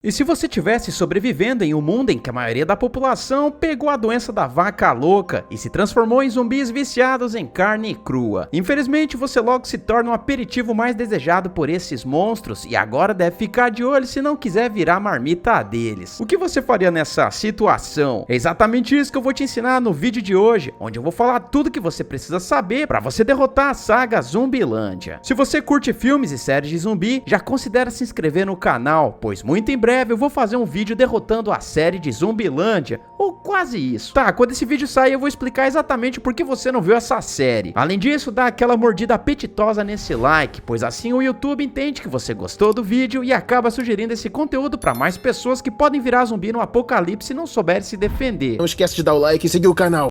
E se você tivesse sobrevivendo em um mundo em que a maioria da população pegou a doença da vaca louca e se transformou em zumbis viciados em carne crua? Infelizmente, você logo se torna um aperitivo mais desejado por esses monstros e agora deve ficar de olho se não quiser virar marmita deles. O que você faria nessa situação? É exatamente isso que eu vou te ensinar no vídeo de hoje, onde eu vou falar tudo que você precisa saber para você derrotar a saga Zumbilândia. Se você curte filmes e séries de zumbi, já considera se inscrever no canal, pois muito em breve eu vou fazer um vídeo derrotando a série de Zumbilândia, ou quase isso. Tá, quando esse vídeo sair eu vou explicar exatamente por que você não viu essa série. Além disso, dá aquela mordida apetitosa nesse like, pois assim o YouTube entende que você gostou do vídeo e acaba sugerindo esse conteúdo para mais pessoas que podem virar zumbi no apocalipse e não souberem se defender. Não esquece de dar o like e seguir o canal.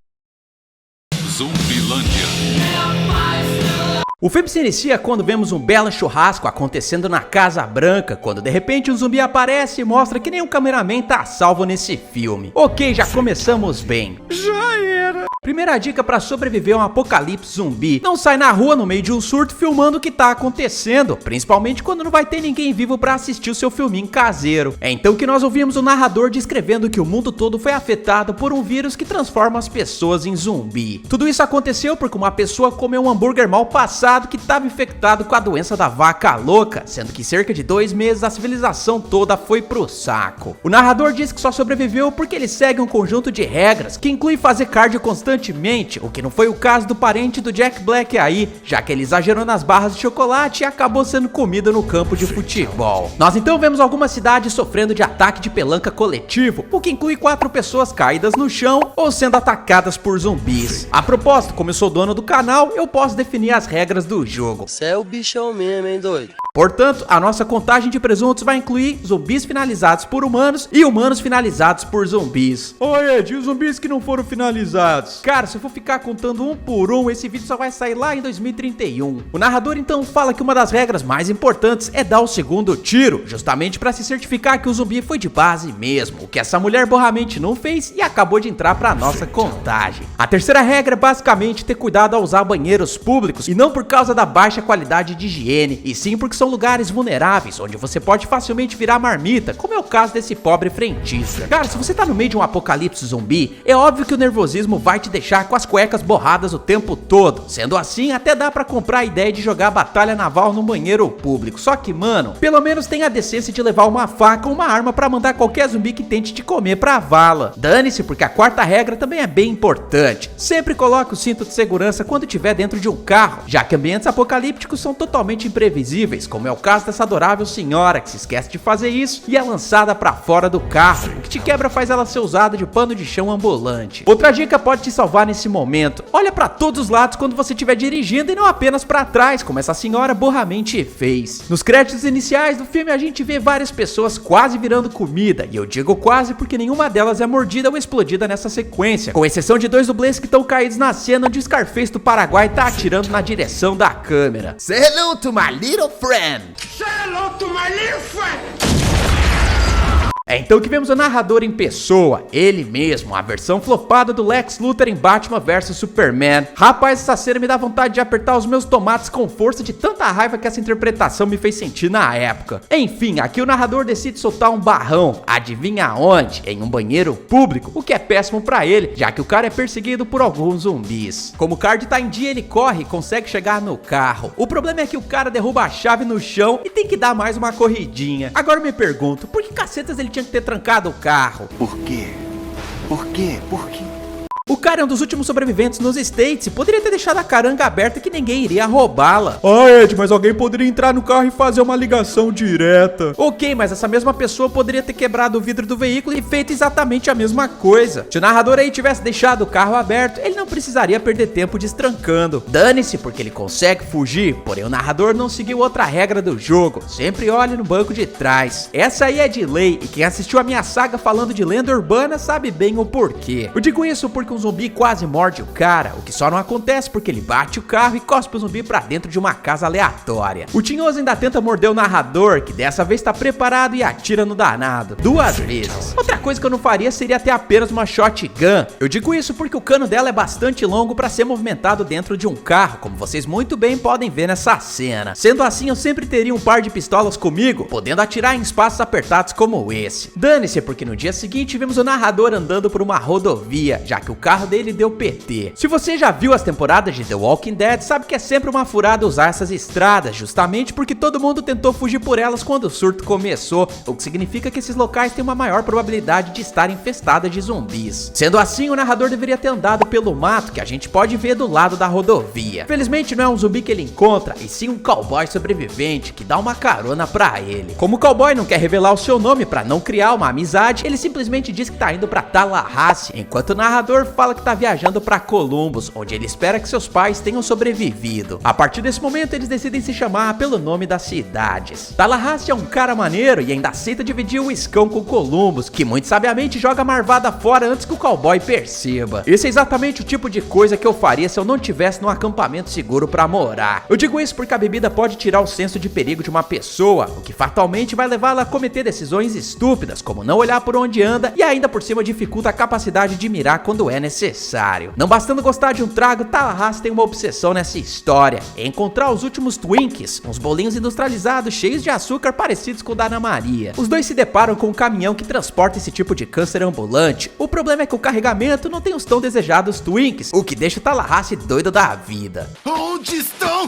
Zumbilândia. O filme se inicia quando vemos um belo churrasco acontecendo na Casa Branca, quando de repente um zumbi aparece e mostra que nem um cameraman tá salvo nesse filme. Ok, já começamos bem. Já era. Primeira dica para sobreviver a um apocalipse zumbi: não sai na rua no meio de um surto filmando o que tá acontecendo, principalmente quando não vai ter ninguém vivo para assistir o seu filminho caseiro. É então que nós ouvimos o narrador descrevendo que o mundo todo foi afetado por um vírus que transforma as pessoas em zumbi. Tudo isso aconteceu porque uma pessoa comeu um hambúrguer mal passado que estava infectado com a doença da vaca louca, sendo que cerca de 2 meses a civilização toda foi pro saco. O narrador diz que só sobreviveu porque ele segue um conjunto de regras que inclui fazer cardio constantemente, o que não foi o caso do parente do Jack Black aí, já que ele exagerou nas barras de chocolate e acabou sendo comido no campo de futebol. Nós então vemos algumas cidades sofrendo de ataque de pelanca coletivo, o que inclui 4 pessoas caídas no chão ou sendo atacadas por zumbis. A propósito, como eu sou dono do canal, eu posso definir as regras do jogo. Cê é o bichão mesmo, hein, doido? Portanto, a nossa contagem de presuntos vai incluir zumbis finalizados por humanos e humanos finalizados por zumbis. Oi, Ed, e os zumbis que não foram finalizados? Cara, se eu for ficar contando um por um, esse vídeo só vai sair lá em 2031. O narrador então fala que uma das regras mais importantes é dar o segundo tiro, justamente para se certificar que o zumbi foi de base mesmo, o que essa mulher borramente não fez e acabou de entrar para nossa contagem. A terceira regra é basicamente ter cuidado ao usar banheiros públicos, e não por causa da baixa qualidade de higiene, e sim porque são lugares vulneráveis, onde você pode facilmente virar marmita, como é o caso desse pobre frentista. Cara, se você tá no meio de um apocalipse zumbi, é óbvio que o nervosismo vai te deixar com as cuecas borradas o tempo todo. Sendo assim, até dá pra comprar a ideia de jogar batalha naval no banheiro público. Só que, mano, pelo menos tenha a decência de levar uma faca ou uma arma pra mandar qualquer zumbi que tente te comer pra vala. Dane-se, porque a quarta regra também é bem importante. Sempre coloque o cinto de segurança quando estiver dentro de um carro, já que ambientes apocalípticos são totalmente imprevisíveis, como é o caso dessa adorável senhora que se esquece de fazer isso e é lançada pra fora do carro. O que te quebra faz ela ser usada de pano de chão ambulante. Outra dica pode te salvar nesse momento: olha pra todos os lados quando você estiver dirigindo e não apenas pra trás, como essa senhora borramente fez. Nos créditos iniciais do filme a gente vê várias pessoas quase virando comida, e eu digo quase porque nenhuma delas é mordida ou explodida nessa sequência, com exceção de 2 dublês que estão caídos na cena onde o Scarface do Paraguai tá atirando na direção da câmera. Say hello to my little friend. Say hello to my little friend. É então que vemos o narrador em pessoa, ele mesmo, a versão flopada do Lex Luthor em Batman vs Superman. Rapaz, essa cena me dá vontade de apertar os meus tomates com força de tanta raiva que essa interpretação me fez sentir na época. Enfim, aqui o narrador decide soltar um barrão, adivinha onde? Em um banheiro público, o que é péssimo pra ele, já que o cara é perseguido por alguns zumbis. Como o card tá em dia, ele corre e consegue chegar no carro. O problema é que o cara derruba a chave no chão e tem que dar mais uma corridinha. Agora eu me pergunto, por que cacetas ele tinha que ter trancado o carro? Por quê? Por quê? Por quê? O cara é um dos últimos sobreviventes nos States e poderia ter deixado a caranga aberta que ninguém iria roubá-la. Ah, Ed, mas alguém poderia entrar no carro e fazer uma ligação direta. Ok, mas essa mesma pessoa poderia ter quebrado o vidro do veículo e feito exatamente a mesma coisa. Se o narrador aí tivesse deixado o carro aberto, ele não precisaria perder tempo destrancando. Dane-se, porque ele consegue fugir, porém o narrador não seguiu outra regra do jogo: sempre olhe no banco de trás. Essa aí é de lei, e quem assistiu a minha saga falando de lenda urbana sabe bem o porquê. Eu digo isso porque um zumbi quase morde o cara, o que só não acontece porque ele bate o carro e cospe o zumbi pra dentro de uma casa aleatória. O tinhoso ainda tenta morder o narrador, que dessa vez tá preparado e atira no danado, 2 vezes. Outra coisa que eu não faria seria ter apenas uma shotgun. Eu digo isso porque o cano dela é bastante longo pra ser movimentado dentro de um carro, como vocês muito bem podem ver nessa cena. Sendo assim, eu sempre teria um par de pistolas comigo, podendo atirar em espaços apertados como esse. Dane-se, porque no dia seguinte vimos o narrador andando por uma rodovia, já que o carro dele deu PT. Se você já viu as temporadas de The Walking Dead, sabe que é sempre uma furada usar essas estradas, justamente porque todo mundo tentou fugir por elas quando o surto começou, o que significa que esses locais têm uma maior probabilidade de estar infestados de zumbis. Sendo assim, o narrador deveria ter andado pelo mato, que a gente pode ver do lado da rodovia. Felizmente não é um zumbi que ele encontra, e sim um cowboy sobrevivente, que dá uma carona pra ele. Como o cowboy não quer revelar o seu nome pra não criar uma amizade, ele simplesmente diz que tá indo pra Tallahassee, enquanto o narrador fala que tá viajando pra Columbus, onde ele espera que seus pais tenham sobrevivido. A partir desse momento, eles decidem se chamar pelo nome das cidades. Tallahassee é um cara maneiro e ainda aceita dividir o iscão com Columbus, que muito sabiamente joga a marvada fora antes que o cowboy perceba. Esse é exatamente o tipo de coisa que eu faria se eu não tivesse num acampamento seguro pra morar. Eu digo isso porque a bebida pode tirar o senso de perigo de uma pessoa, o que fatalmente vai levá-la a cometer decisões estúpidas, como não olhar por onde anda e ainda por cima dificulta a capacidade de mirar quando é necessário. Não bastando gostar de um trago, Tallahassee tem uma obsessão nessa história, é encontrar os últimos Twinkies, uns bolinhos industrializados cheios de açúcar parecidos com o da Ana Maria. Os dois se deparam com um caminhão que transporta esse tipo de câncer ambulante. O problema é que o carregamento não tem os tão desejados Twinkies, o que deixa o Tallahassee doido da vida. Onde estão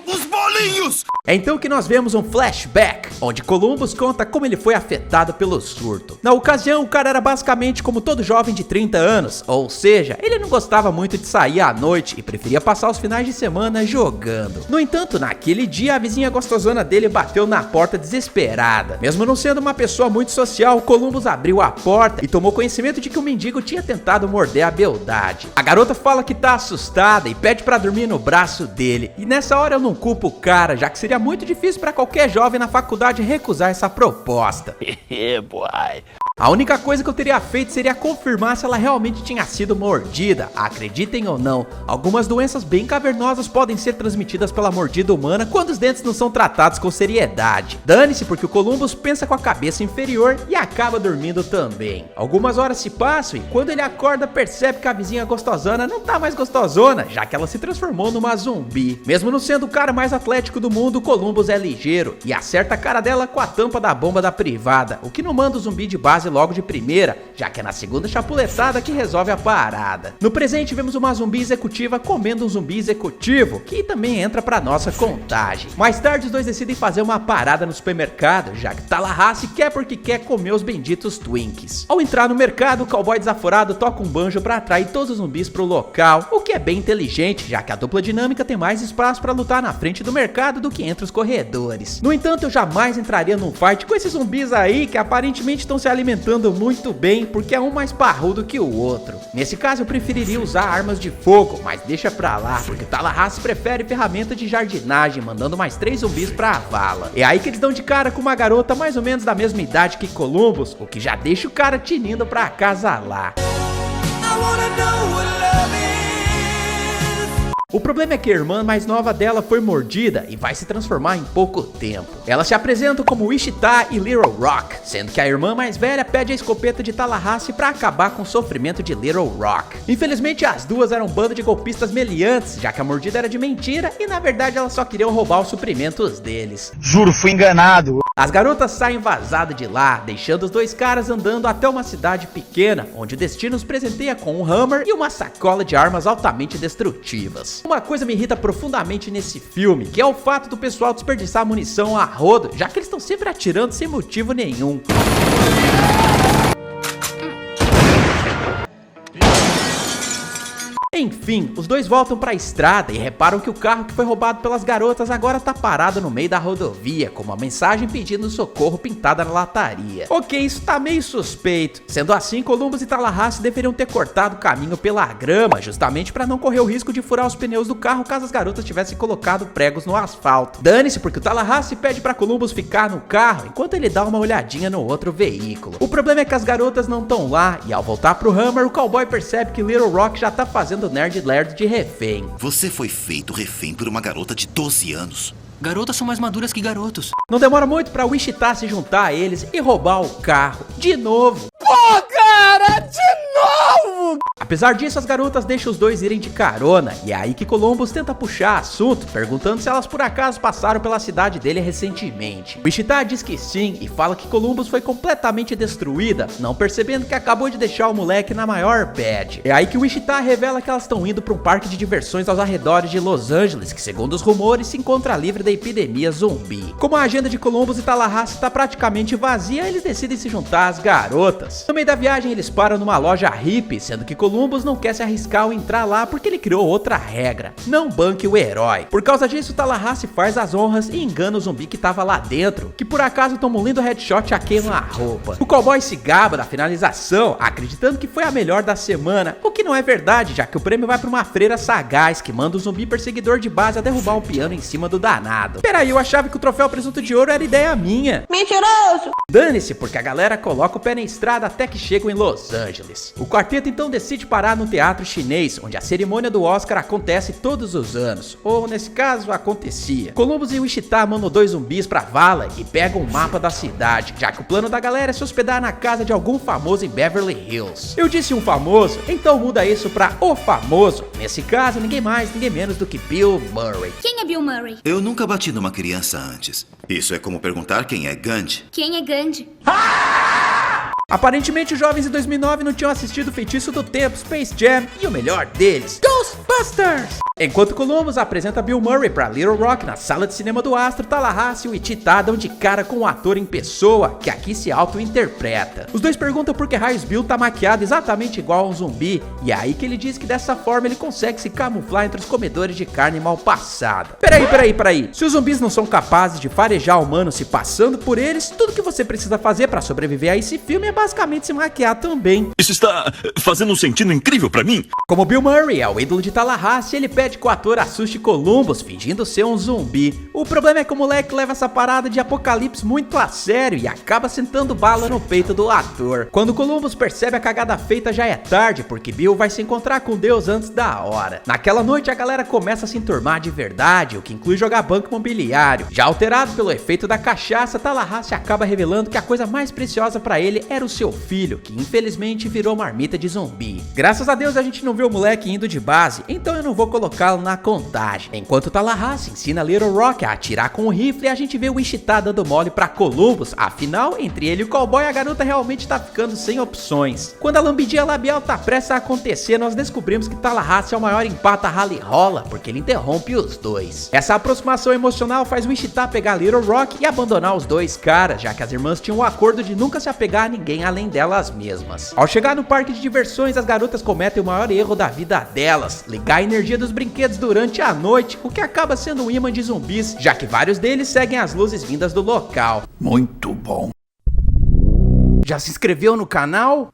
os bolinhos? É então que nós vemos um flashback, onde Columbus conta como ele foi afetado pelo surto. Na ocasião, o cara era basicamente como todo jovem de 30 anos, ou seja, ele não gostava muito de sair à noite e preferia passar os finais de semana jogando. No entanto, naquele dia, a vizinha gostosona dele bateu na porta desesperada. Mesmo não sendo uma pessoa muito social, Columbus abriu a porta e tomou conhecimento de que o mendigo tinha tentado morder a beldade. A garota fala que tá assustada e pede pra dormir no braço dele, e nessa hora eu não culpo o cara, já que seria muito difícil pra qualquer jovem na faculdade recusar essa proposta. A única coisa que eu teria feito seria confirmar se ela realmente tinha sido mordida. Acreditem ou não, algumas doenças bem cavernosas podem ser transmitidas pela mordida humana quando os dentes não são tratados com seriedade. Dane-se, porque o Columbus pensa com a cabeça inferior e acaba dormindo também. Algumas horas se passam e quando ele acorda percebe que a vizinha gostosona não tá mais gostosona, já que ela se transformou numa zumbi. Mesmo não sendo o cara mais atlético do mundo, Columbus é ligeiro e acerta a cara dela com a tampa da bomba da privada, o que não manda o zumbi de base logo de primeira, já que é na segunda chapuletada que resolve a parada. No presente vemos uma zumbi executiva comendo um zumbi executivo, que também entra pra nossa contagem. Mais tarde os dois decidem fazer uma parada no supermercado, já que Tallahassee quer porque quer comer os benditos Twinkies. Ao entrar no mercado, o cowboy desaforado toca um banjo pra atrair todos os zumbis pro local, o que é bem inteligente, já que a dupla dinâmica tem mais espaço pra lutar na frente do mercado do que entre os corredores. No entanto, eu jamais entraria num fight com esses zumbis aí que aparentemente estão se alimentando muito bem, porque é um mais parrudo que o outro. Nesse caso eu preferiria usar armas de fogo, mas deixa pra lá, porque o Tallahassee prefere ferramenta de jardinagem, mandando mais 3 zumbis pra vala. É aí que eles dão de cara com uma garota mais ou menos da mesma idade que Columbus, o que já deixa o cara tinindo pra acasalar. O problema é que a irmã mais nova dela foi mordida e vai se transformar em pouco tempo. Elas se apresentam como Wichita e Little Rock, sendo que a irmã mais velha pede a escopeta de Tallahassee pra acabar com o sofrimento de Little Rock. Infelizmente as duas eram um bando de golpistas meliantes, já que a mordida era de mentira e na verdade elas só queriam roubar os suprimentos deles. Juro, fui enganado. As garotas saem vazadas de lá, deixando os dois caras andando até uma cidade pequena, onde o destino os presenteia com um Hummer e uma sacola de armas altamente destrutivas. Uma coisa me irrita profundamente nesse filme, que é o fato do pessoal desperdiçar munição a rodo, já que eles estão sempre atirando sem motivo nenhum. Enfim, fim, os dois voltam pra estrada e reparam que o carro que foi roubado pelas garotas agora tá parado no meio da rodovia, com uma mensagem pedindo socorro pintada na lataria. Ok, isso tá meio suspeito. Sendo assim, Columbus e Tallahassee deveriam ter cortado o caminho pela grama, justamente pra não correr o risco de furar os pneus do carro caso as garotas tivessem colocado pregos no asfalto. Dane-se, porque o Tallahassee pede pra Columbus ficar no carro, enquanto ele dá uma olhadinha no outro veículo. O problema é que as garotas não estão lá, e ao voltar pro Hummer, o cowboy percebe que Little Rock já tá fazendo Nerd Lerdo de refém. Você foi feito refém por uma garota de 12 anos. Garotas são mais maduras que garotos. Não demora muito pra Wichita se juntar a eles e roubar o carro. De novo. Pô, cara, de novo! Apesar disso, as garotas deixam os dois irem de carona, e é aí que Columbus tenta puxar assunto, perguntando se elas por acaso passaram pela cidade dele recentemente. Wichita diz que sim, e fala que Columbus foi completamente destruída, não percebendo que acabou de deixar o moleque na maior bad. É aí que Wichita revela que elas estão indo para um parque de diversões aos arredores de Los Angeles, que segundo os rumores se encontra livre da epidemia zumbi. Como a agenda de Columbus e Tallahassee está praticamente vazia, eles decidem se juntar às garotas. No meio da viagem, eles param numa loja hippie, sendo que Columbus não quer se arriscar ao entrar lá porque ele criou outra regra: não banque o herói. Por causa disso, Tallahassee faz as honras e engana o zumbi que tava lá dentro, que por acaso toma um lindo headshot a queima-roupa. O cowboy se gaba da finalização, acreditando que foi a melhor da semana, o que não é verdade, já que o prêmio vai para uma freira sagaz que manda o zumbi perseguidor de base a derrubar um piano em cima do danado. Peraí, eu achava que o troféu presunto de ouro era ideia minha. Mentiroso! Dane-se, porque a galera coloca o pé na estrada até que chegam em Los Angeles. O quarteto então decide parar no teatro chinês, onde a cerimônia do Oscar acontece todos os anos, ou nesse caso, acontecia. Columbus e Wichita mandam dois zumbis pra vala e pegam um mapa da cidade, já que o plano da galera é se hospedar na casa de algum famoso em Beverly Hills. Eu disse um famoso, então muda isso pra o famoso. Nesse caso, ninguém mais, ninguém menos do que Bill Murray. Quem é Bill Murray? Eu nunca bati numa criança antes. Isso é como perguntar quem é Gandhi. Quem é Gandhi? Aparentemente, os jovens em 2009 não tinham assistido o Feitiço do Tempo, Space Jam e o melhor deles, Ghostbusters! Enquanto Columbus apresenta Bill Murray pra Little Rock na sala de cinema do Astro, Tallahassee e Wichita dão de cara com o ator em pessoa, que aqui se auto-interpreta. Os dois perguntam por que raios Bill tá maquiado exatamente igual a um zumbi, e é aí que ele diz que dessa forma ele consegue se camuflar entre os comedores de carne mal passada. Peraí. Se os zumbis não são capazes de farejar humanos se passando por eles, tudo que você precisa fazer pra sobreviver a esse filme é basicamente se maquiar também. Isso está fazendo um sentido incrível pra mim. Como Bill Murray é o ídolo de Tallahassee, ele pede que o ator assuste Columbus, fingindo ser um zumbi. O problema é que o moleque leva essa parada de apocalipse muito a sério e acaba sentando bala no peito do ator. Quando Columbus percebe a cagada feita, já é tarde, porque Bill vai se encontrar com Deus antes da hora. Naquela noite, a galera começa a se enturmar de verdade, o que inclui jogar banco imobiliário. Já alterado pelo efeito da cachaça, Tallahassee acaba revelando que a coisa mais preciosa pra ele era o seu filho, que infelizmente virou marmita de zumbi. Graças a Deus a gente não vê o moleque indo de base, então eu não vou colocá-lo na contagem. Enquanto Tallahassee ensina Little Rock a atirar com o rifle, a gente vê o Wichita dando mole pra Columbus, afinal, entre ele e o cowboy, a garota realmente tá ficando sem opções. Quando a lambidinha labial tá prestes a acontecer, nós descobrimos que Tallahassee é o maior empata rally-rola, porque ele interrompe os dois. Essa aproximação emocional faz o Wichita pegar Little Rock e abandonar os dois caras, já que as irmãs tinham um acordo de nunca se apegar a ninguém além delas mesmas. Ao chegar no parque de diversões, as garotas cometem o maior erro da vida delas: ligar a energia dos brinquedos durante a noite, o que acaba sendo um imã de zumbis, já que vários deles seguem as luzes vindas do local. Muito bom. Já se inscreveu no canal?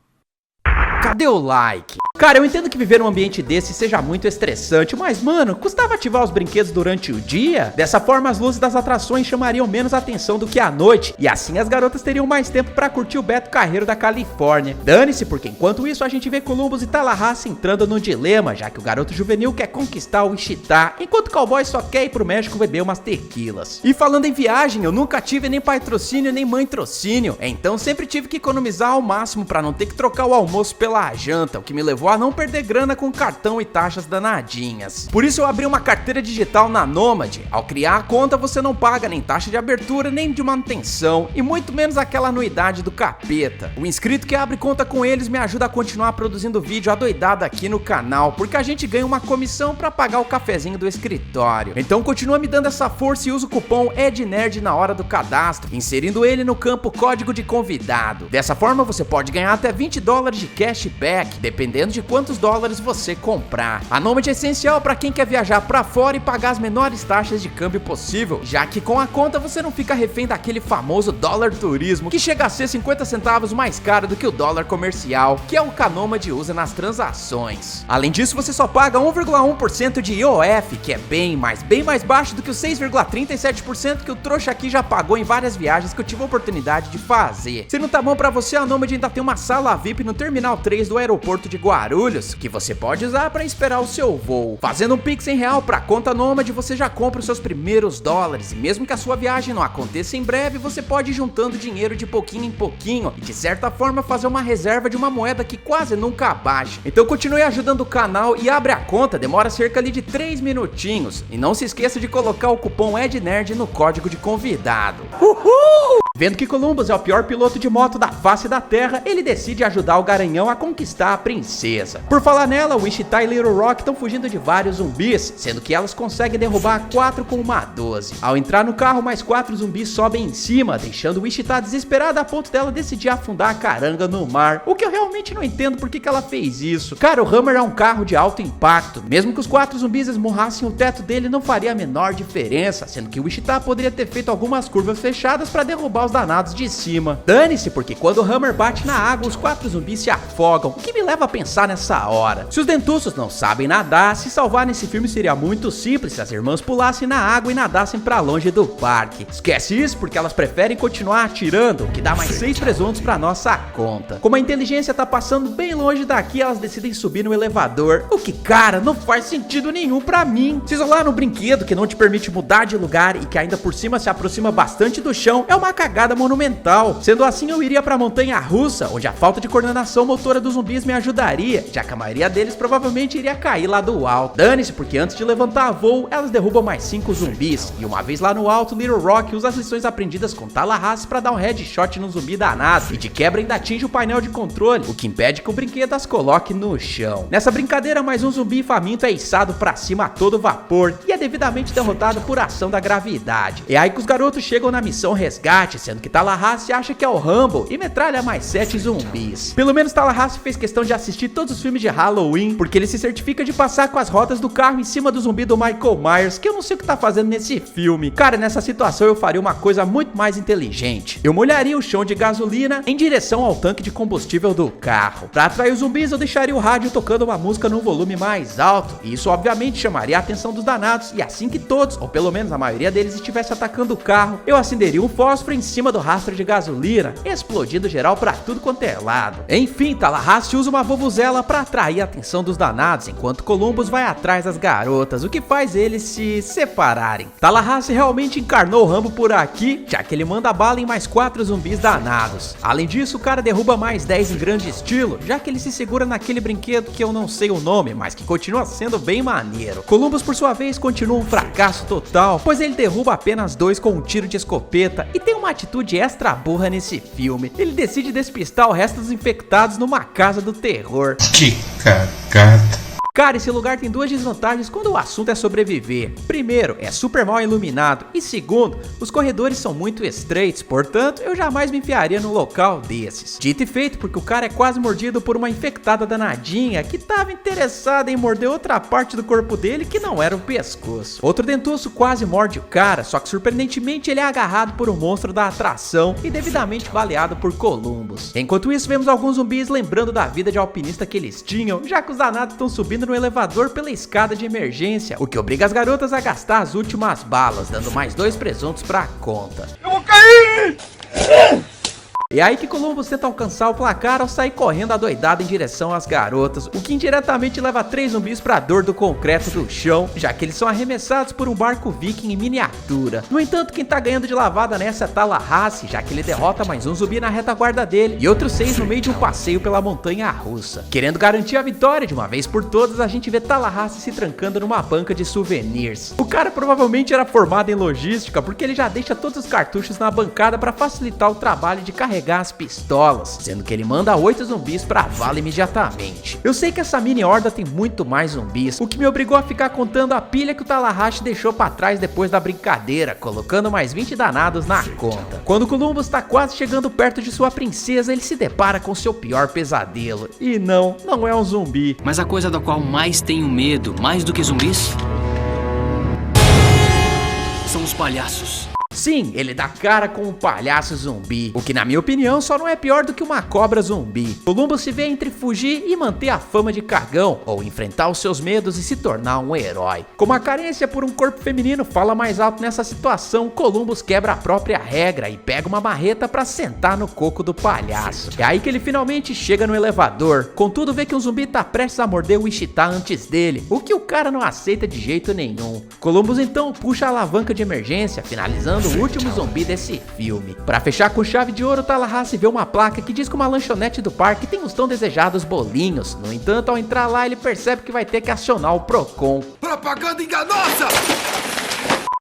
Cadê o like? Cara, eu entendo que viver num ambiente desse seja muito estressante, mas mano, custava ativar os brinquedos durante o dia? Dessa forma, as luzes das atrações chamariam menos atenção do que à noite, e assim as garotas teriam mais tempo pra curtir o Beto Carreiro da Califórnia. Dane-se, porque enquanto isso a gente vê Columbus e Tallahassee entrando no dilema, já que o garoto juvenil quer conquistar o Wichita, enquanto o cowboy só quer ir pro México beber umas tequilas. E falando em viagem, eu nunca tive nem patrocínio nem mãe-trocínio, então sempre tive que economizar ao máximo pra não ter que trocar o almoço pela janta, o que me levou a não perder grana com cartão e taxas danadinhas. Por isso eu abri uma carteira digital na Nomad. Ao criar a conta, você não paga nem taxa de abertura, nem de manutenção, e muito menos aquela anuidade do capeta. O inscrito que abre conta com eles me ajuda a continuar produzindo vídeo adoidado aqui no canal, porque a gente ganha uma comissão pra pagar o cafezinho do escritório. Então continua me dando essa força e usa o cupom EDNERD na hora do cadastro, inserindo ele no campo código de convidado. Dessa forma você pode ganhar até $20 de cashback, dependendo de quantos dólares você comprar. A Nomad é essencial para quem quer viajar para fora e pagar as menores taxas de câmbio possível, já que com a conta você não fica refém daquele famoso dólar turismo, que chega a ser 50 centavos mais caro do que o dólar comercial, que é o que a Nomad usa nas transações. Além disso, você só paga 1,1% de IOF, que é bem mais baixo do que os 6,37% que o trouxa aqui já pagou em várias viagens que eu tive a oportunidade de fazer. Se não tá bom pra você, a Nomad ainda tem uma sala VIP no Terminal 3 do aeroporto de Guarulhos, que você pode usar para esperar o seu voo. Fazendo um Pix em real pra conta Nomad, você já compra os seus primeiros dólares, e mesmo que a sua viagem não aconteça em breve, você pode ir juntando dinheiro de pouquinho em pouquinho, e de certa forma fazer uma reserva de uma moeda que quase nunca baixa. Então continue ajudando o canal e abre a conta, demora cerca ali de 3 minutinhos. E não se esqueça de colocar o cupom EDNERD no código de convidado. Uhul! Vendo que Columbus é o pior piloto de moto da face da terra, ele decide ajudar o Garanhão a conquistar a princesa. Por falar nela, Wichita e Little Rock estão fugindo de vários zumbis, sendo que elas conseguem derrubar 4 com uma 12. Ao entrar no carro, mais 4 zumbis sobem em cima, deixando Wichita desesperada a ponto dela decidir afundar a caranga no mar. O que eu realmente não entendo por que ela fez isso. Cara, o Hummer é um carro de alto impacto. Mesmo que os 4 zumbis esmurrassem o teto dele, não faria a menor diferença, sendo que Wichita poderia ter feito algumas curvas fechadas para derrubar os danados de cima. Dane-se, porque quando o Hummer bate na água, os 4 zumbis se afogam, o que me leva a pensar nessa hora. Se os dentuços não sabem nadar, se salvar nesse filme seria muito simples se as irmãs pulassem na água e nadassem pra longe do parque. Esquece isso, porque elas preferem continuar atirando, o que dá mais 6 presuntos pra nossa conta. Como a inteligência tá passando bem longe daqui, elas decidem subir no elevador, o que, cara, não faz sentido nenhum pra mim. Se isolar no brinquedo que não te permite mudar de lugar e que ainda por cima se aproxima bastante do chão é uma cagada monumental. Sendo assim, eu iria pra montanha russa, onde a falta de coordenação motora dos zumbis me ajudaria, já que a maioria deles provavelmente iria cair lá do alto. Dane-se, porque antes de levantar a voo, elas derrubam mais 5 zumbis, e uma vez lá no alto, Little Rock usa as lições aprendidas com Tallahassee pra dar um headshot no zumbi danado, e de quebra ainda atinge o painel de controle, o que impede que o brinquedo as coloque no chão. Nessa brincadeira, mais um zumbi faminto é içado pra cima a todo vapor, e é devidamente derrotado por ação da gravidade. É aí que os garotos chegam na missão resgate, sendo que Tallahassee acha que é o Rumble e metralha mais 7 zumbis. Pelo menos Tallahassee fez questão de assistir todos os filmes de Halloween, porque ele se certifica de passar com as rodas do carro em cima do zumbi do Michael Myers, que eu não sei o que tá fazendo nesse filme. Cara, nessa situação eu faria uma coisa muito mais inteligente. Eu molharia o chão de gasolina em direção ao tanque de combustível do carro. Pra atrair os zumbis, eu deixaria o rádio tocando uma música num volume mais alto, e isso obviamente chamaria a atenção dos danados, e assim que todos, ou pelo menos a maioria deles, estivesse atacando o carro, eu acenderia um fósforo em cima do rastro de gasolina, explodindo geral pra tudo quanto é lado. Enfim, Tallahassee usa uma vuvuzela pra atrair a atenção dos danados, enquanto Columbus vai atrás das garotas, o que faz eles se separarem. Tallahassee realmente encarnou o Rambo por aqui, já que ele manda bala em mais 4 zumbis danados. Além disso, o cara derruba mais 10 em grande estilo, já que ele se segura naquele brinquedo que eu não sei o nome, mas que continua sendo bem maneiro. Columbus, por sua vez, continua um fracasso total, pois ele derruba apenas 2 com um tiro de escopeta e tem uma atitude extra burra nesse filme. Ele decide despistar o resto dos infectados numa casa do terror. Que cagada. Cara, esse lugar tem 2 desvantagens quando o assunto é sobreviver. Primeiro, é super mal iluminado. E segundo, os corredores são muito estreitos, portanto, eu jamais me enfiaria num local desses. Dito e feito, porque o cara é quase mordido por uma infectada danadinha que tava interessada em morder outra parte do corpo dele que não era o pescoço. Outro dentuço quase morde o cara, só que surpreendentemente ele é agarrado por um monstro da atração e devidamente baleado por Columbus. Enquanto isso, vemos alguns zumbis lembrando da vida de alpinista que eles tinham, já que os danados estão subindo no elevador pela escada de emergência, o que obriga as garotas a gastar as últimas balas, dando mais 2 presuntos pra conta. Eu vou cair! É aí que Columbus tenta alcançar o placar ao sair correndo adoidado em direção às garotas, o que indiretamente leva 3 zumbis pra dor do concreto do chão, já que eles são arremessados por um barco viking em miniatura. No entanto, quem tá ganhando de lavada nessa é Tallahassee, já que ele derrota mais um zumbi na retaguarda dele e outros 6 no meio de um passeio pela montanha russa. Querendo garantir a vitória de uma vez por todas, a gente vê Tallahassee se trancando numa banca de souvenirs. O cara provavelmente era formado em logística, porque ele já deixa todos os cartuchos na bancada pra facilitar o trabalho de carregar carregar as pistolas, sendo que ele manda 8 zumbis pra vala imediatamente. Eu sei que essa mini horda tem muito mais zumbis, o que me obrigou a ficar contando a pilha que o Tallahassee deixou pra trás depois da brincadeira, colocando mais 20 danados na conta. Quando Columbus tá quase chegando perto de sua princesa, ele se depara com seu pior pesadelo. E não é um zumbi. Mas a coisa da qual mais tenho medo, mais do que zumbis, são os palhaços. Sim, ele dá cara com um palhaço zumbi, o que na minha opinião só não é pior do que uma cobra zumbi. Columbus se vê entre fugir e manter a fama de cagão, ou enfrentar os seus medos e se tornar um herói. Como a carência por um corpo feminino fala mais alto nessa situação, Columbus quebra a própria regra e pega uma marreta pra sentar no coco do palhaço. É aí que ele finalmente chega no elevador, contudo vê que um zumbi tá prestes a morder o Wichita antes dele, o que o cara não aceita de jeito nenhum. Columbus então puxa a alavanca de emergência, finalizando o último zumbi desse filme. Pra fechar com chave de ouro, Tallahassee vê uma placa que diz que uma lanchonete do parque tem os tão desejados bolinhos. No entanto, ao entrar lá, ele percebe que vai ter que acionar o Procon. Propaganda enganosa!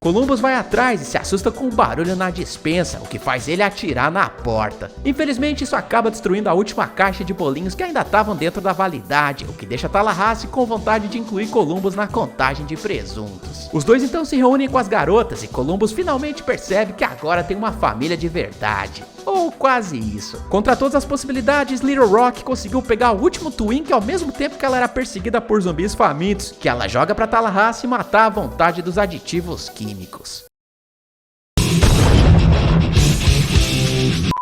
Columbus vai atrás e se assusta com um barulho na despensa, o que faz ele atirar na porta. Infelizmente, isso acaba destruindo a última caixa de bolinhos que ainda estavam dentro da validade, o que deixa Tallahassee com vontade de incluir Columbus na contagem de presuntos. Os dois então se reúnem com as garotas e Columbus finalmente percebe que agora tem uma família de verdade. Ou quase isso. Contra todas as possibilidades, Little Rock conseguiu pegar o último Twink ao mesmo tempo que ela era perseguida por zumbis famintos, que ela joga pra Tallahassee matar à vontade dos aditivos químicos.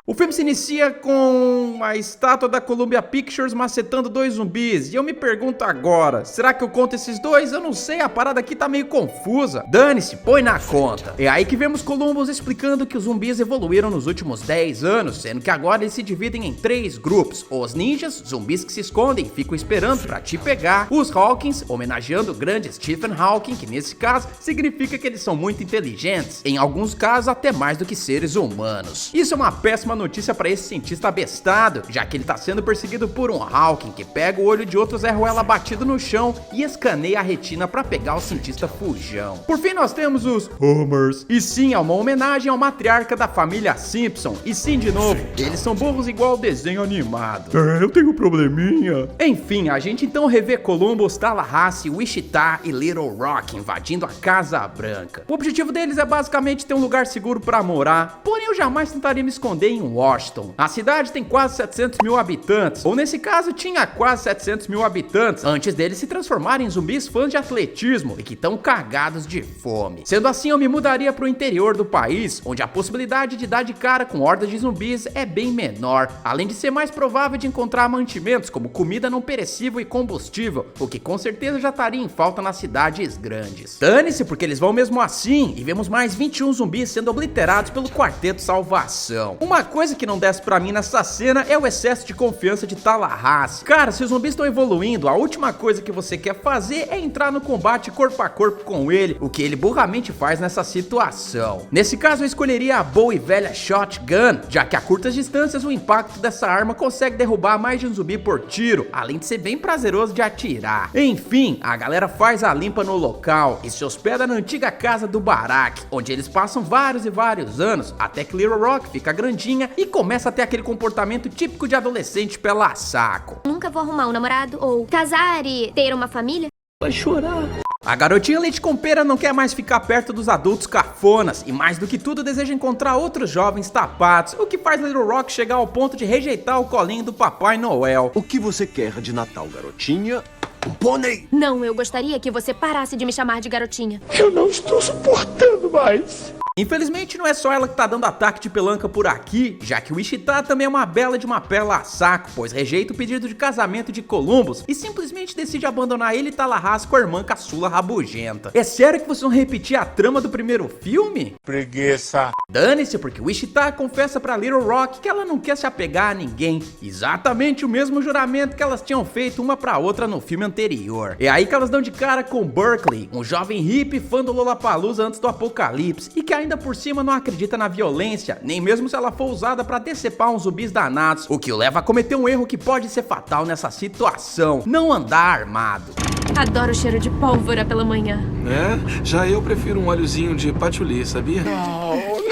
O filme se inicia com a estátua da Columbia Pictures macetando 2 zumbis. E eu me pergunto agora, será que eu conto esses 2? Eu não sei, a parada aqui tá meio confusa. Dane-se, põe na conta. É aí que vemos Columbus explicando que os zumbis evoluíram nos últimos 10 anos, sendo que agora eles se dividem em 3 grupos. Os ninjas, zumbis que se escondem e ficam esperando pra te pegar. Os Hawkins, homenageando o grande Stephen Hawking, que nesse caso significa que eles são muito inteligentes. Em alguns casos até mais do que seres humanos. Isso é uma péssima notícia para esse cientista abestado, já que ele tá sendo perseguido por um Hawking que pega o olho de outro Zé Ruela batido no chão e escaneia a retina para pegar o cientista fujão. Por fim nós temos os Homers, e sim, é uma homenagem ao matriarca da família Simpson, e sim, de novo, eles são burros igual ao desenho animado. Eu tenho um probleminha. Enfim, a gente então revê Columbus, Tallahassee, Wichita e Little Rock invadindo a Casa Branca. O objetivo deles é basicamente ter um lugar seguro para morar, porém eu jamais tentaria me esconder em Washington. A cidade tem quase 700 mil habitantes, ou nesse caso tinha quase 700 mil habitantes, antes deles se transformarem em zumbis fãs de atletismo e que estão cagados de fome. Sendo assim, eu me mudaria pro interior do país, onde a possibilidade de dar de cara com hordas de zumbis é bem menor, além de ser mais provável de encontrar mantimentos como comida não perecível e combustível, o que com certeza já estaria em falta nas cidades grandes. Dane-se, porque eles vão mesmo assim, e vemos mais 21 zumbis sendo obliterados pelo Quarteto Salvação. Uma coisa que não desce pra mim nessa cena é o excesso de confiança de Tallahassee. Cara, se os zumbis estão evoluindo, a última coisa que você quer fazer é entrar no combate corpo a corpo com ele, o que ele burramente faz nessa situação. Nesse caso eu escolheria a boa e velha Shotgun, já que a curtas distâncias o impacto dessa arma consegue derrubar mais de um zumbi por tiro, além de ser bem prazeroso de atirar. Enfim, a galera faz a limpa no local e se hospeda na antiga casa do Barack, onde eles passam vários e vários anos, até que Little Rock fica grandinha e começa a ter aquele comportamento típico de adolescente pela saco. Nunca vou arrumar um namorado ou casar e ter uma família? Vai chorar. A garotinha leite com pera não quer mais ficar perto dos adultos cafonas e mais do que tudo deseja encontrar outros jovens tapados, o que faz Little Rock chegar ao ponto de rejeitar o colinho do Papai Noel. O que você quer de Natal, garotinha? Um pônei! Não, eu gostaria que você parasse de me chamar de garotinha. Eu não estou suportando mais. Infelizmente não é só ela que tá dando ataque de pelanca por aqui, já que o Wichita também é uma bela de uma pela a saco, pois rejeita o pedido de casamento de Columbus e simplesmente decide abandonar ele e Tallahassee com a irmã caçula rabugenta. É sério que vocês vão repetir a trama do primeiro filme? Preguiça. Dane-se, porque o Wichita confessa pra Little Rock que ela não quer se apegar a ninguém, exatamente o mesmo juramento que elas tinham feito uma pra outra no filme anterior. É aí que elas dão de cara com Berkeley, um jovem hippie fã do Lollapalooza antes do apocalipse, e que ainda por cima não acredita na violência, nem mesmo se ela for usada pra decepar uns zumbis danados, o que o leva a cometer um erro que pode ser fatal nessa situação: não andar armado. Adoro o cheiro de pólvora pela manhã. É, já eu prefiro um óleozinho de patchouli, sabia? Não.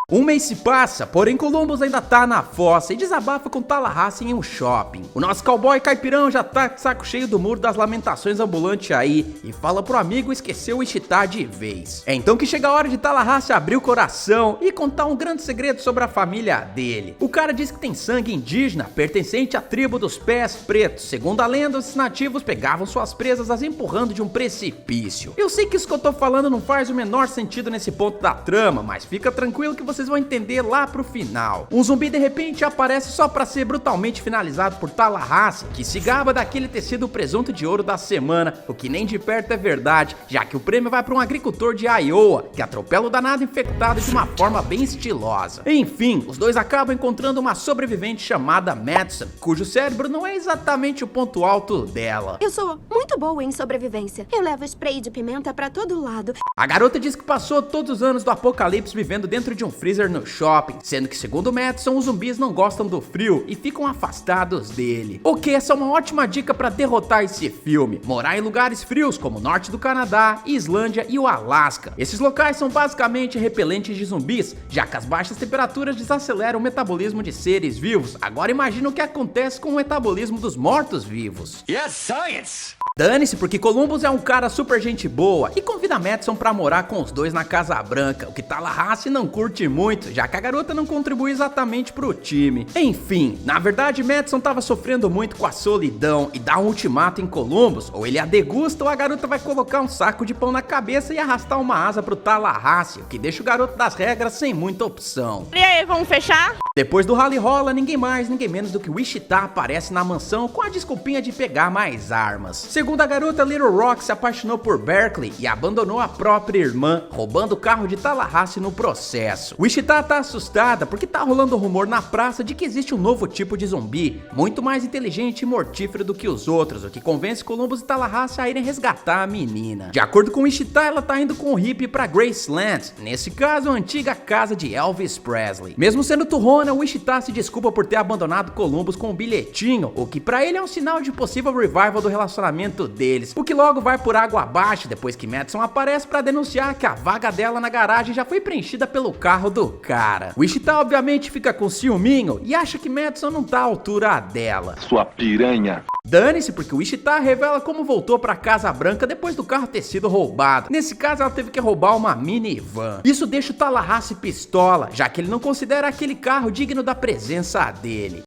Um mês se passa, porém Columbus ainda tá na fossa e desabafa com Tallahassee em um shopping. O nosso cowboy caipirão já tá de saco cheio do muro das lamentações ambulante aí e fala pro amigo esquecer o Wichita de vez. É então que chega a hora de Tallahassee abrir o coração e contar um grande segredo sobre a família dele. O cara diz que tem sangue indígena pertencente à tribo dos pés pretos. Segundo a lenda, os nativos pegavam suas presas as empurrando de um precipício. Eu sei que isso que eu tô falando não faz o menor sentido nesse ponto da trama, mas fica tranquilo que vocês vão entender lá pro final. Um zumbi de repente aparece só pra ser brutalmente finalizado por Tallahassee, que se gaba daquele ter sido o presunto de ouro da semana, o que nem de perto é verdade, já que o prêmio vai pra um agricultor de Iowa, que atropela o danado infectado de uma forma bem estilosa. Enfim, os dois acabam encontrando uma sobrevivente chamada Madison, cujo cérebro não é exatamente o ponto alto dela. Eu sou muito boa em sobrevivência. Eu levo spray de pimenta pra todo lado. A garota diz que passou todos os anos do apocalipse vivendo dentro de um freezer no shopping, sendo que segundo Madison, os zumbis não gostam do frio e ficam afastados dele. O que essa é uma ótima dica pra derrotar esse filme: morar em lugares frios como o norte do Canadá, Islândia e o Alasca. Esses locais são basicamente repelentes de zumbis, já que as baixas temperaturas desaceleram o metabolismo de seres vivos. Agora imagina o que acontece com o metabolismo dos mortos-vivos. Yes, science! Dane-se, porque Columbus é um cara super gente boa e convida Madison pra morar com os dois na Casa Branca, o que Tallahassee não curte muito, já que a garota não contribui exatamente pro time. Enfim, na verdade Madison tava sofrendo muito com a solidão e dá um ultimato em Columbus: ou ele a degusta ou a garota vai colocar um saco de pão na cabeça e arrastar uma asa pro Tallahassee, o que deixa o garoto das regras sem muita opção. E aí, vamos fechar? Depois do rally rola, ninguém mais, ninguém menos do que o Wichita aparece na mansão com a desculpinha de pegar mais armas. Segundo a garota, Little Rock se apaixonou por Berkeley e abandonou a própria irmã, roubando o carro de Tallahassee no processo. Wichita tá assustada porque tá rolando rumor na praça de que existe um novo tipo de zumbi, muito mais inteligente e mortífero do que os outros, o que convence Columbus e Tallahassee a irem resgatar a menina. De acordo com Wichita, ela tá indo com o hippie pra Graceland, nesse caso a antiga casa de Elvis Presley. Mesmo sendo turrona, o Wichita se desculpa por ter abandonado Columbus com um bilhetinho, o que pra ele é um sinal de possível revival do relacionamento deles, o que logo vai por água abaixo depois que Madison aparece pra denunciar que a vaga dela na garagem já foi preenchida pelo carro do cara. Wichita obviamente fica com ciúminho e acha que Madison não tá à altura dela. Sua piranha. Dane-se, porque o Wichita revela como voltou pra Casa Branca depois do carro ter sido roubado. Nesse caso, ela teve que roubar uma minivan. Isso deixa o Tallahassee pistola, já que ele não considera aquele carro digno da presença dele.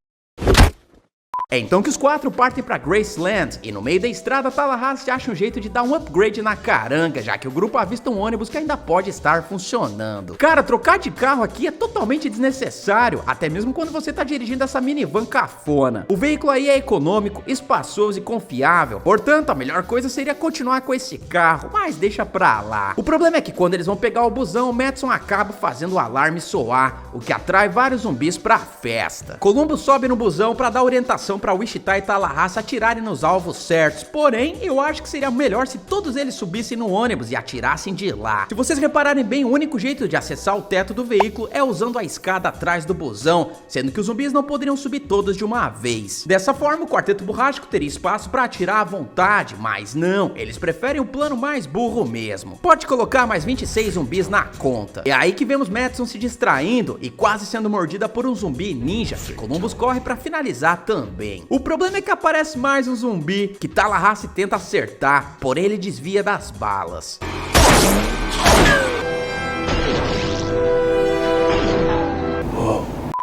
É então que os quatro partem pra Graceland e no meio da estrada Tallahassee acha um jeito de dar um upgrade na caranga, já que o grupo avista um ônibus que ainda pode estar funcionando. Cara, trocar de carro aqui é totalmente desnecessário, até mesmo quando você tá dirigindo essa minivan cafona. O veículo aí é econômico, espaçoso e confiável, portanto a melhor coisa seria continuar com esse carro, mas deixa pra lá. O problema é que quando eles vão pegar o busão, Madison acaba fazendo o alarme soar, o que atrai vários zumbis pra festa. Columbus sobe no busão pra dar orientação pra Wichita e Tallahassee atirarem nos alvos certos, porém eu acho que seria melhor se todos eles subissem no ônibus e atirassem de lá. Se vocês repararem bem, o único jeito de acessar o teto do veículo é usando a escada atrás do busão, sendo que os zumbis não poderiam subir todos de uma vez. Dessa forma o quarteto burrástico teria espaço pra atirar à vontade, mas não, eles preferem o plano mais burro mesmo. Pode colocar mais 26 zumbis na conta. É aí que vemos Madison se distraindo e quase sendo mordida por um zumbi ninja, que Columbus corre pra finalizar também. O problema é que aparece mais um zumbi que Tallahassee tenta acertar, porém ele desvia das balas.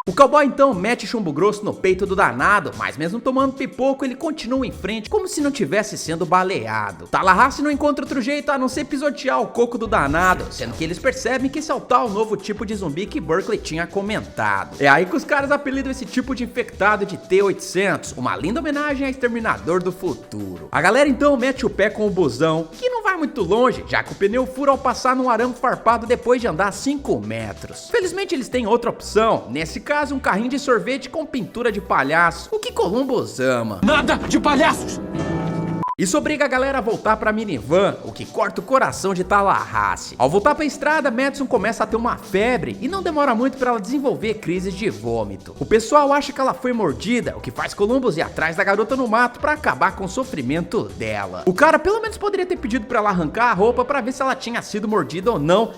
O cowboy então mete chumbo grosso no peito do danado, mas mesmo tomando pipoco ele continua em frente como se não tivesse sendo baleado. Tallahassee não encontra outro jeito a não ser pisotear o coco do danado, sendo que eles percebem que esse é o tal novo tipo de zumbi que Berkeley tinha comentado. É aí que os caras apelidam esse tipo de infectado de T-800, uma linda homenagem a Exterminador do Futuro. A galera então mete o pé com o busão, que não vai muito longe, já que o pneu fura ao passar num arame farpado depois de andar 5 metros. Felizmente eles têm outra opção, nesse caso um carrinho de sorvete com pintura de palhaço, o que Columbus ama. Nada de palhaços! Isso obriga a galera a voltar pra minivan, o que corta o coração de Tallahassee. Ao voltar pra estrada, Madison começa a ter uma febre e não demora muito pra ela desenvolver crises de vômito. O pessoal acha que ela foi mordida, o que faz Columbus ir atrás da garota no mato pra acabar com o sofrimento dela. O cara pelo menos poderia ter pedido pra ela arrancar a roupa pra ver se ela tinha sido mordida ou não.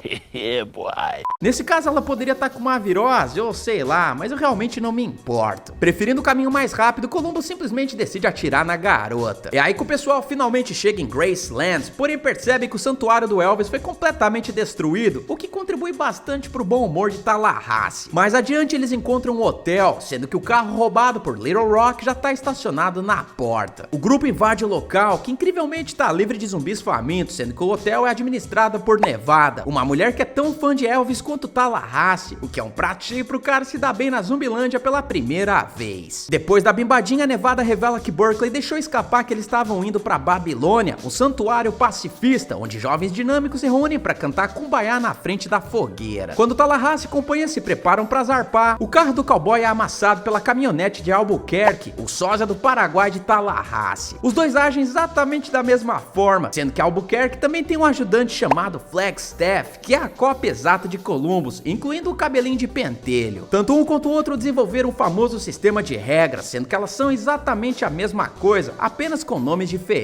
Nesse caso ela poderia estar com uma virose ou sei lá, mas eu realmente não me importo. Preferindo o caminho mais rápido, Columbus simplesmente decide atirar na garota. É aí que o pessoal finalmente chega em Graceland, porém percebe que o santuário do Elvis foi completamente destruído, o que contribui bastante pro bom humor de Tallahassee. Mais adiante eles encontram um hotel, sendo que o carro roubado por Little Rock já está estacionado na porta. O grupo invade o local, que incrivelmente está livre de zumbis famintos, sendo que o hotel é administrado por Nevada, uma mulher que é tão fã de Elvis quanto Tallahassee, o que é um prato cheio pro cara se dar bem na Zumbilândia pela primeira vez. Depois da bimbadinha, Nevada revela que Berkeley deixou escapar que eles estavam indo pra Babilônia, um santuário pacifista, onde jovens dinâmicos se reúnem pra cantar Kumbaya na frente da fogueira. Quando Tallahassee e companhia se preparam pra zarpar, o carro do cowboy é amassado pela caminhonete de Albuquerque, o sósia do Paraguai de Tallahassee. Os dois agem exatamente da mesma forma, sendo que Albuquerque também tem um ajudante chamado Flagstaff, que é a cópia exata de Columbus, incluindo o cabelinho de pentelho. Tanto um quanto o outro desenvolveram um famoso sistema de regras, sendo que elas são exatamente a mesma coisa, apenas com nomes diferentes.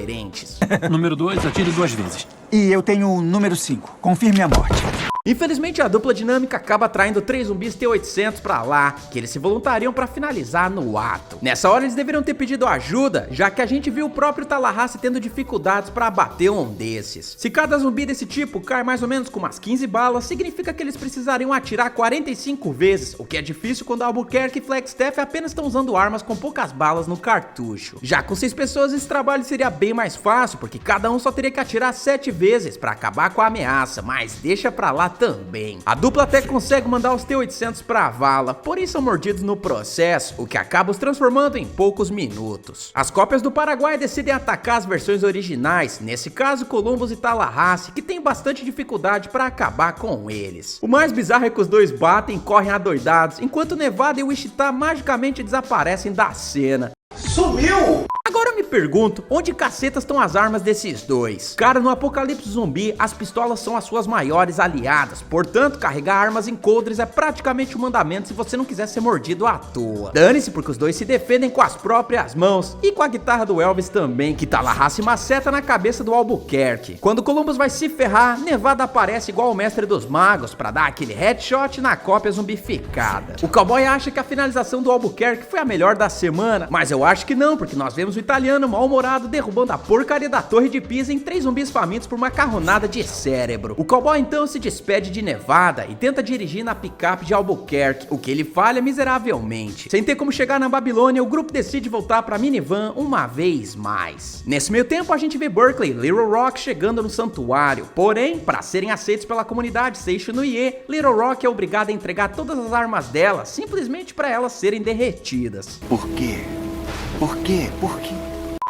Número 2, atire 2 vezes. E eu tenho o número 5. Confirme a morte. Infelizmente a dupla dinâmica acaba atraindo 3 zumbis T-800 pra lá, que eles se voluntariam pra finalizar no ato. Nessa hora eles deveriam ter pedido ajuda, já que a gente viu o próprio Tallahassee tendo dificuldades pra abater um desses. Se cada zumbi desse tipo cai mais ou menos com umas 15 balas, significa que eles precisariam atirar 45 vezes, o que é difícil quando Albuquerque e Flagstaff apenas estão usando armas com poucas balas no cartucho. Já com 6 pessoas esse trabalho seria bem mais fácil, porque cada um só teria que atirar 7 vezes pra acabar com a ameaça, mas deixa pra lá também. A dupla até consegue mandar os T-800 pra vala, porém são mordidos no processo, o que acaba os transformando em poucos minutos. As cópias do Paraguai decidem atacar as versões originais, nesse caso Columbus e Tallahassee, que tem bastante dificuldade pra acabar com eles. O mais bizarro é que os dois batem e correm adoidados, enquanto Nevada e Wichita magicamente desaparecem da cena. Sumiu! Agora eu me pergunto, onde cacetas estão as armas desses dois? Cara, no apocalipse zumbi, as pistolas são as suas maiores aliadas, portanto, carregar armas em coldres é praticamente um mandamento se você não quiser ser mordido à toa. Dane-se, porque os dois se defendem com as próprias mãos, e com a guitarra do Elvis também, que Tallahassee maceta na cabeça do Albuquerque. Quando Columbus vai se ferrar, Nevada aparece igual o mestre dos magos, pra dar aquele headshot na cópia zumbificada. O cowboy acha que a finalização do Albuquerque foi a melhor da semana, mas eu acho que não, porque nós vemos o italiano mal-humorado derrubando a porcaria da Torre de Pisa em 3 zumbis famintos por uma carronada de cérebro. O cowboy então se despede de Nevada e tenta dirigir na picape de Albuquerque, o que ele falha miseravelmente. Sem ter como chegar na Babilônia, o grupo decide voltar pra minivan uma vez mais. Nesse meio tempo a gente vê Berkeley e Little Rock chegando no santuário, porém, para serem aceitos pela comunidade Seishunui, Little Rock é obrigada a entregar todas as armas dela, simplesmente para elas serem derretidas. Por quê? Por quê? Por quê?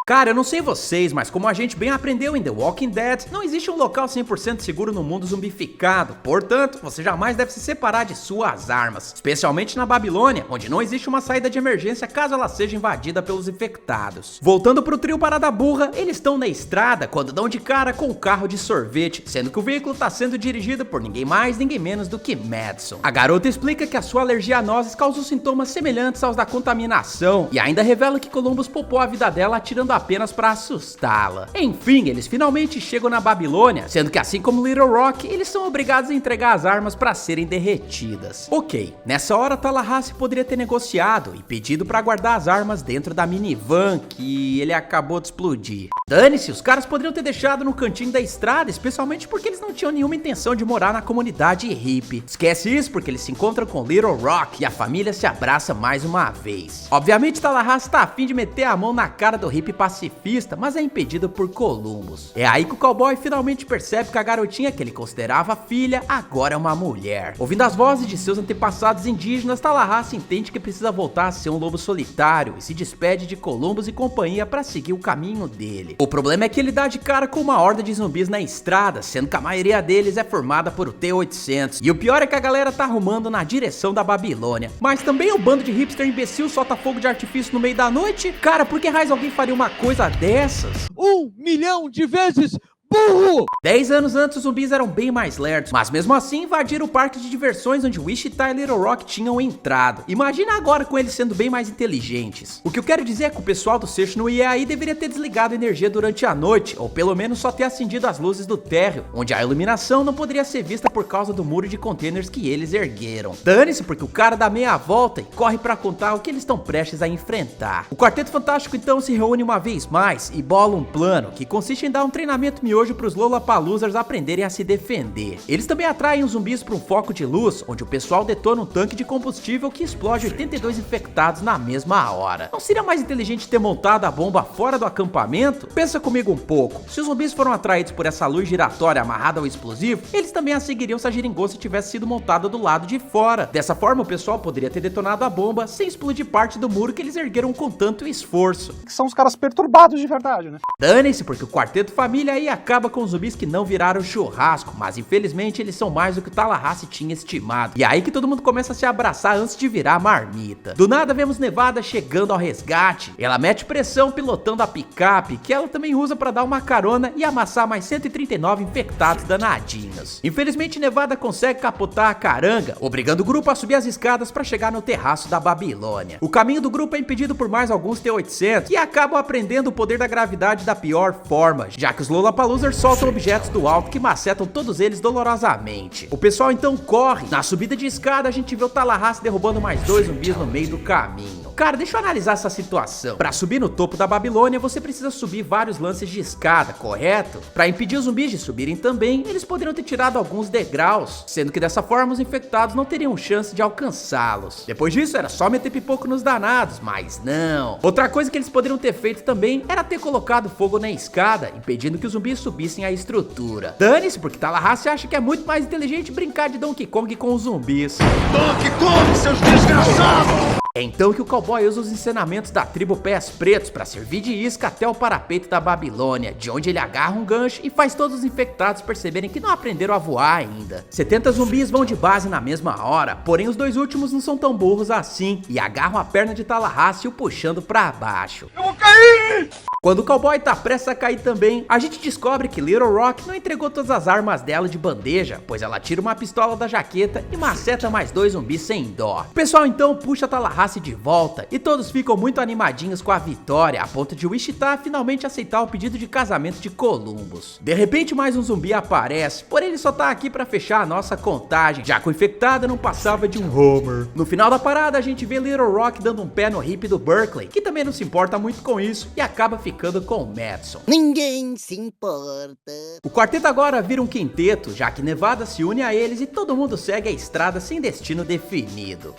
Cara, eu não sei vocês, mas como a gente bem aprendeu em The Walking Dead, não existe um local 100% seguro no mundo zumbificado, portanto, você jamais deve se separar de suas armas, especialmente na Babilônia, onde não existe uma saída de emergência caso ela seja invadida pelos infectados. Voltando pro trio Parada Burra, eles estão na estrada quando dão de cara com o carro de sorvete, sendo que o veículo está sendo dirigido por ninguém mais, ninguém menos do que Madison. A garota explica que a sua alergia a nozes causou sintomas semelhantes aos da contaminação, e ainda revela que Columbus poupou a vida dela atirando apenas para assustá-la. Enfim, eles finalmente chegam na Babilônia, sendo que assim como Little Rock, eles são obrigados a entregar as armas para serem derretidas. Ok, nessa hora Tallahassee poderia ter negociado e pedido para guardar as armas dentro da minivan que ele acabou de explodir. Dane-se, os caras poderiam ter deixado no cantinho da estrada, especialmente porque eles não tinham nenhuma intenção de morar na comunidade hippie. Esquece isso porque eles se encontram com Little Rock e a família se abraça mais uma vez. Obviamente Tallahassee tá a fim de meter a mão na cara do hippie pacifista, mas é impedido por Columbus. É aí que o cowboy finalmente percebe que a garotinha que ele considerava filha agora é uma mulher. Ouvindo as vozes de seus antepassados indígenas, Tallahassee entende que precisa voltar a ser um lobo solitário e se despede de Columbus e companhia para seguir o caminho dele. O problema é que ele dá de cara com uma horda de zumbis na estrada, sendo que a maioria deles é formada por T-800. E o pior é que a galera tá arrumando na direção da Babilônia. Mas também o bando de hipster imbecil solta fogo de artifício no meio da noite? Cara, por que raios alguém faria uma coisa dessas? 1 milhão de vezes burro! 10 anos antes, os zumbis eram bem mais lerdos, mas mesmo assim invadiram o parque de diversões onde Wichita e Little Rock tinham entrado. Imagina agora com eles sendo bem mais inteligentes. O que eu quero dizer é que o pessoal do Seixo no IAI deveria ter desligado a energia durante a noite, ou pelo menos só ter acendido as luzes do térreo, onde a iluminação não poderia ser vista por causa do muro de containers que eles ergueram. Dane-se, porque o cara dá meia volta e corre pra contar o que eles estão prestes a enfrentar. O Quarteto Fantástico então se reúne uma vez mais e bola um plano, que consiste em dar um treinamento miojo pros Lollapaloozers aprenderem a se defender. Eles também atraem os zumbis para um foco de luz, onde o pessoal detona um tanque de combustível que explode 82 infectados na mesma hora. Não seria mais inteligente ter montado a bomba fora do acampamento? Pensa comigo um pouco. Se os zumbis foram atraídos por essa luz giratória amarrada ao explosivo, eles também a seguiriam se a geringonça tivesse sido montada do lado de fora. Dessa forma, o pessoal poderia ter detonado a bomba sem explodir parte do muro que eles ergueram com tanto esforço. Que são os caras perturbados de verdade, né? Dane-se, porque o Quarteto Família aí acaba com os zumbis que não viraram churrasco, mas infelizmente eles são mais do que o Tallahassee tinha estimado. E é aí que todo mundo começa a se abraçar antes de virar marmita. Do nada vemos Nevada chegando ao resgate. Ela mete pressão pilotando a picape, que ela também usa para dar uma carona e amassar mais 139 infectados danadinhos. Infelizmente Nevada consegue capotar a caranga, obrigando o grupo a subir as escadas para chegar no terraço da Babilônia. O caminho do grupo é impedido por mais alguns T-800, que acabam aprendendo o poder da gravidade da pior forma, já que os Lollapaloozers soltam objetos do alto que macetam todos eles dolorosamente. O pessoal então corre. Na subida de escada a gente vê o Tallahassee derrubando mais 2 zumbis no meio do caminho. Cara, deixa eu analisar essa situação. Pra subir no topo da Babilônia, você precisa subir vários lances de escada, correto? Pra impedir os zumbis de subirem também, eles poderiam ter tirado alguns degraus, sendo que dessa forma os infectados não teriam chance de alcançá-los. Depois disso, era só meter pipoco nos danados, mas não. Outra coisa que eles poderiam ter feito também era ter colocado fogo na escada, impedindo que os zumbis subissem a estrutura. Dane-se, porque Tallahassee acha que é muito mais inteligente brincar de Donkey Kong com os zumbis. Donkey Kong, seus desgraçados! É então que o cowboy usa os ensinamentos da tribo Pés Pretos para servir de isca até o parapeito da Babilônia, de onde ele agarra um gancho e faz todos os infectados perceberem que não aprenderam a voar ainda. 70 zumbis vão de base na mesma hora, porém os 2 últimos não são tão burros assim e agarram a perna de Tallahassee o puxando para baixo. Eu vou cair! Quando o cowboy tá prestes a cair também, a gente descobre que Little Rock não entregou todas as armas dela de bandeja, pois ela tira uma pistola da jaqueta e maceta mais 2 zumbis sem dó. O pessoal então puxa Tallahassee de volta e todos ficam muito animadinhos com a vitória, a ponto de Wichita finalmente aceitar o pedido de casamento de Columbus. De repente mais um zumbi aparece, porém ele só tá aqui pra fechar a nossa contagem, já que o infectado não passava de um Homer. No final da parada a gente vê Little Rock dando um pé no hippie do Berkeley, que também não se importa muito com isso e acaba ficando com o Madison. Ninguém se importa. O quarteto agora vira um quinteto, já que Nevada se une a eles e todo mundo segue a estrada sem destino definido.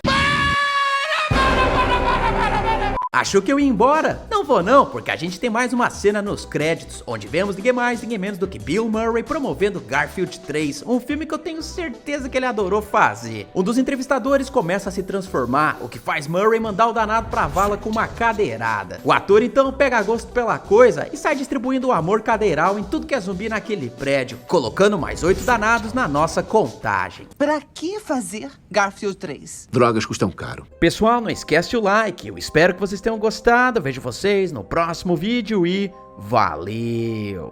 Achou que eu ia embora? Não vou não, porque a gente tem mais uma cena nos créditos, onde vemos ninguém mais, ninguém menos do que Bill Murray promovendo Garfield 3, um filme que eu tenho certeza que ele adorou fazer. Um dos entrevistadores começa a se transformar, o que faz Murray mandar o danado pra vala com uma cadeirada. O ator então pega gosto pela coisa e sai distribuindo o amor cadeiral em tudo que é zumbi naquele prédio, colocando mais 8 danados na nossa contagem. Pra que fazer Garfield 3? Drogas custam caro. Pessoal, não esquece o like, eu espero que vocês tenham gostado, vejo vocês no próximo vídeo e valeu!